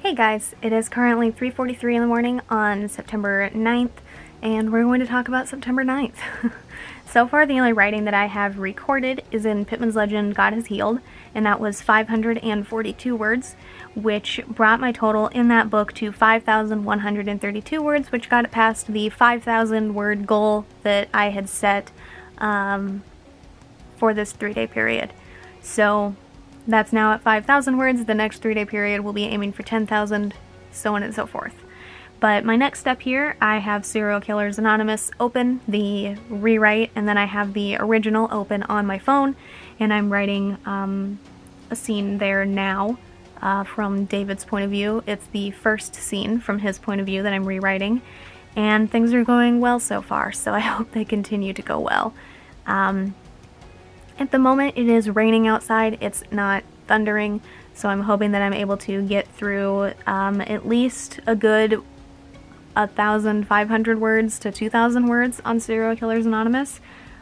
Hey guys, it is currently 3:43 in the morning on September 9th, and we're going to talk about September 9th. So far, the only writing that I have recorded is in Pittman's Legend, God Has Healed, and that was 542 words, which brought my total in that book to 5,132 words, which got it past the 5,000 word goal that I had set for this 3-day period. So that's now at 5,000 words. The next 3-day period will be aiming for 10,000, so on and so forth. But my next step here, I have Serial Killers Anonymous open, the rewrite, and then I have the original open on my phone, and I'm writing a scene there now from David's point of view. It's the first scene from his point of view that I'm rewriting, and things are going well so far, so I hope they continue to go well. At the moment, it is raining outside. It's not thundering, so I'm hoping that I'm able to get through at least a good 1,500 words to 2,000 words on Serial Killers Anonymous,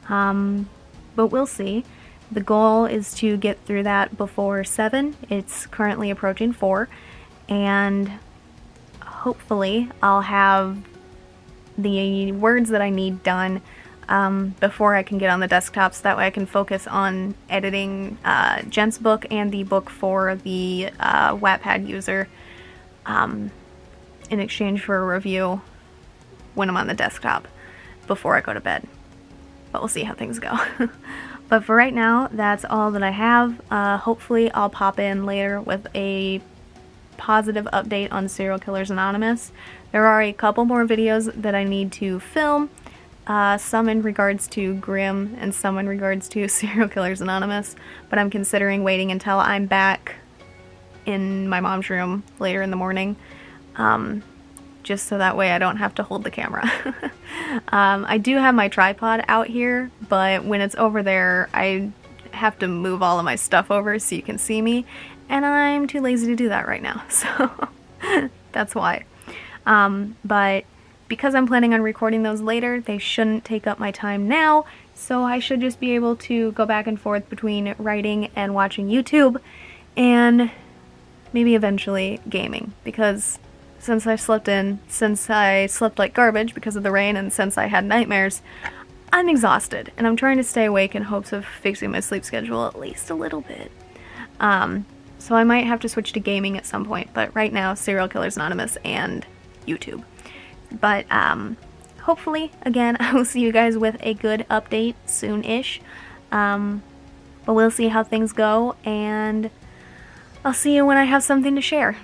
but we'll see. The goal is to get through that before 7. It's currently approaching 4, and hopefully I'll have the words that I need done before I can get on the desktops. That way I can focus on editing Jen's book and the book for the Wattpad user in exchange for a review when I'm on the desktop before I go to bed. But we'll see how things go. But for right now, that's all that I have. Hopefully I'll pop in later with a positive update on Serial Killers Anonymous. There are a couple more videos that I need to film. Some in regards to Grimm and some in regards to Serial Killers Anonymous, but I'm considering waiting until I'm back in my mom's room later in the morning, just so that way I don't have to hold the camera. I do have my tripod out here, but when it's over there, I have to move all of my stuff over so you can see me, and I'm too lazy to do that right now, so that's why. But because I'm planning on recording those later, they shouldn't take up my time now, so I should just be able to go back and forth between writing and watching YouTube, and maybe eventually gaming, because since I slept like garbage because of the rain and since I had nightmares, I'm exhausted, and I'm trying to stay awake in hopes of fixing my sleep schedule at least a little bit. So I might have to switch to gaming at some point, but right now, Serial Killers Anonymous and YouTube. But hopefully, again, I will see you guys with a good update soon-ish. But we'll see how things go, and I'll see you when I have something to share.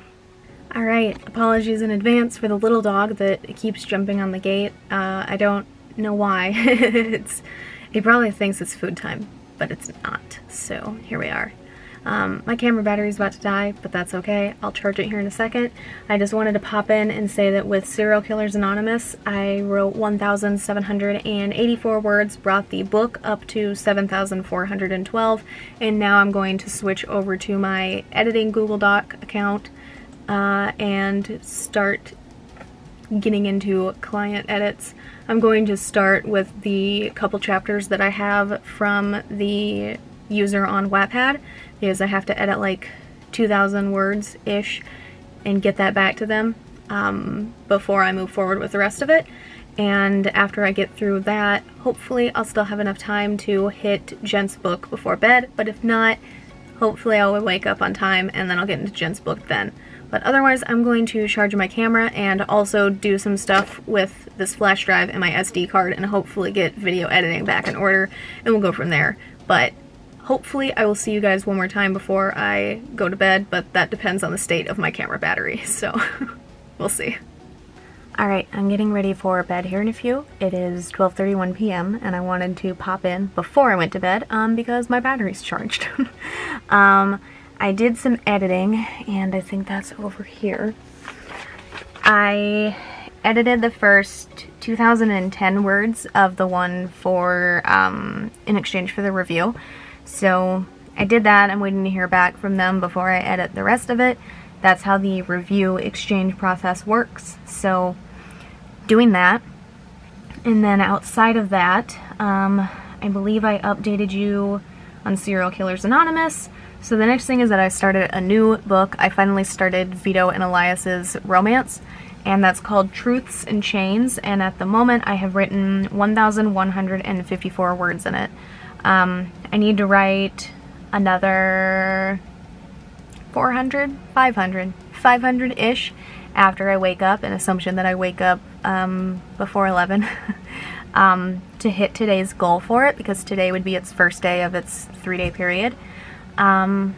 Alright, apologies in advance for the little dog that keeps jumping on the gate. I don't know why. He probably thinks it's food time, but it's not. So here we are. My camera battery is about to die, but that's okay. I'll charge it here in a second. I just wanted to pop in and say that with Serial Killers Anonymous, I wrote 1,784 words, brought the book up to 7,412, and now I'm going to switch over to my editing Google Doc account and start getting into client edits. I'm going to start with the couple chapters that I have from the user on Wattpad, because I have to edit like 2,000 words-ish and get that back to them before I move forward with the rest of it. And after I get through that, hopefully I'll still have enough time to hit Jen's book before bed, but if not, hopefully I'll wake up on time and then I'll get into Jen's book then. But otherwise, I'm going to charge my camera and also do some stuff with this flash drive and my SD card and hopefully get video editing back in order, and we'll go from there. But hopefully I will see you guys one more time before I go to bed, but that depends on the state of my camera battery, so we'll see. Alright, I'm getting ready for bed here in a few. It is 12:31 p.m. and I wanted to pop in before I went to bed because my battery's charged. I did some editing, and I think that's over here. I edited the first 2,010 words of the one for in exchange for the review. So I did that. I'm waiting to hear back from them before I edit the rest of it. That's how the review exchange process works. So doing that. And then outside of that, I believe I updated you on Serial Killers Anonymous. So the next thing is that I started a new book. I finally started Vito and Elias's romance, and that's called Truths and Chains, and at the moment I have written 1,154 words in it. I need to write another 400, 500-ish after I wake up, an assumption that I wake up before 11 to hit today's goal for it, because today would be its first day of its 3-day period. And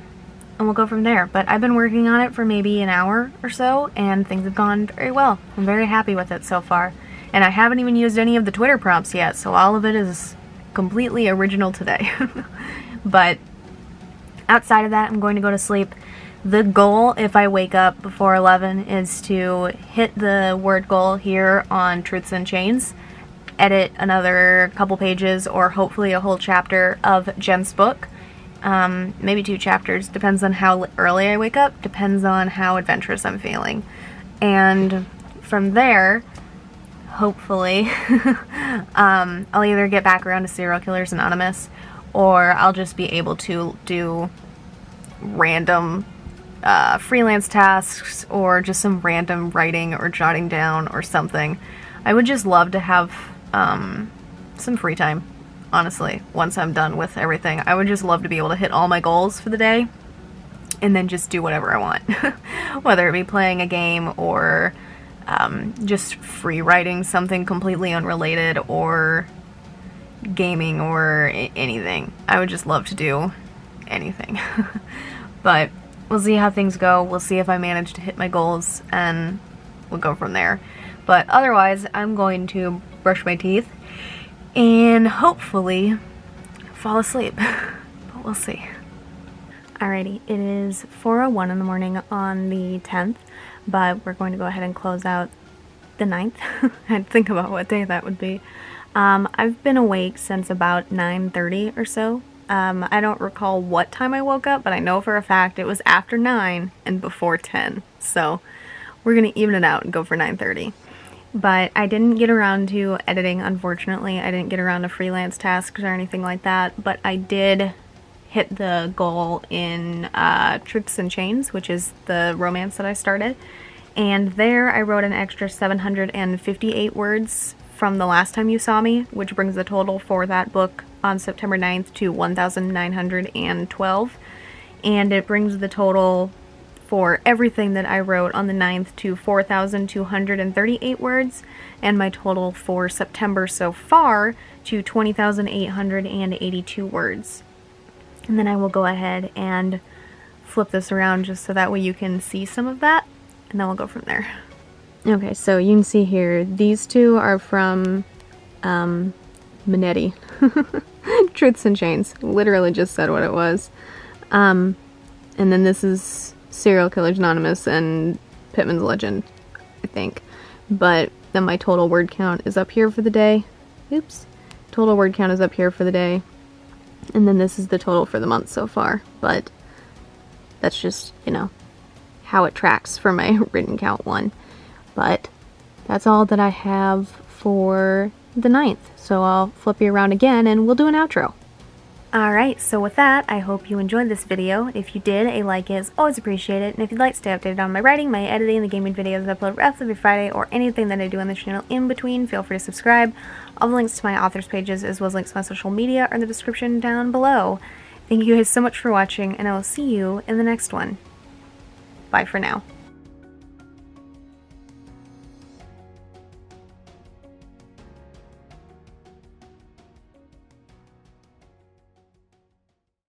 we'll go from there. But I've been working on it for maybe an hour or so, and things have gone very well. I'm very happy with it so far. And I haven't even used any of the Twitter prompts yet, so all of it is completely original today. But outside of that, I'm going to go to sleep. The goal, if I wake up before 11, is to hit the word goal here on Truths and Chains, edit another couple pages, or hopefully a whole chapter of Jen's book. Maybe 2 chapters, depends on how early I wake up, depends on how adventurous I'm feeling. And from there, hopefully, I'll either get back around to Serial Killers Anonymous, or I'll just be able to do random freelance tasks, or just some random writing or jotting down or something. I would just love to have some free time. Honestly, once I'm done with everything, I would just love to be able to hit all my goals for the day and then just do whatever I want. Whether it be playing a game or just free writing something completely unrelated, or gaming, or anything. I would just love to do anything. But we'll see how things go. We'll see if I manage to hit my goals, and we'll go from there. But otherwise, I'm going to brush my teeth and hopefully fall asleep. But we'll see. Alrighty, it is 4:01 in the morning on the 10th, but we're going to go ahead and close out the 9th. I had to think about what day that would be. I've been awake since about 9:30 or so. I don't recall what time I woke up, but I know for a fact it was after 9 and before 10. So we're going to even it out and go for 9:30. But I didn't get around to editing, unfortunately. I didn't get around to freelance tasks or anything like that, but I did hit the goal in Truths and Chains, which is the romance that I started. And there I wrote an extra 758 words from the last time you saw me, which brings the total for that book on September 9th to 1,912. And it brings the total for everything that I wrote on the 9th to 4,238 words, and my total for September so far to 20,882 words. And then I will go ahead and flip this around just so that way you can see some of that, and then we'll go from there. Okay, so you can see here, these two are from Manetti. Truths and Chains. Literally just said what it was. And then this is Serial Killers Anonymous and Pittman's Legend, I think. But then my total word count is up here for the day. Oops. Total word count is up here for the day. And then this is the total for the month so far. But that's just, you know, how it tracks for my written count one. But that's all that I have for the 9th. So I'll flip you around again and we'll do an outro. Alright, so with that, I hope you enjoyed this video. If you did, a like is always appreciated. And if you'd like to stay updated on my writing, my editing, the gaming videos I upload every Friday, or anything that I do on this channel in between, feel free to subscribe. All the links to my authors pages, as well as links to my social media, are in the description down below. Thank you guys so much for watching, and I will see you in the next one. Bye for now.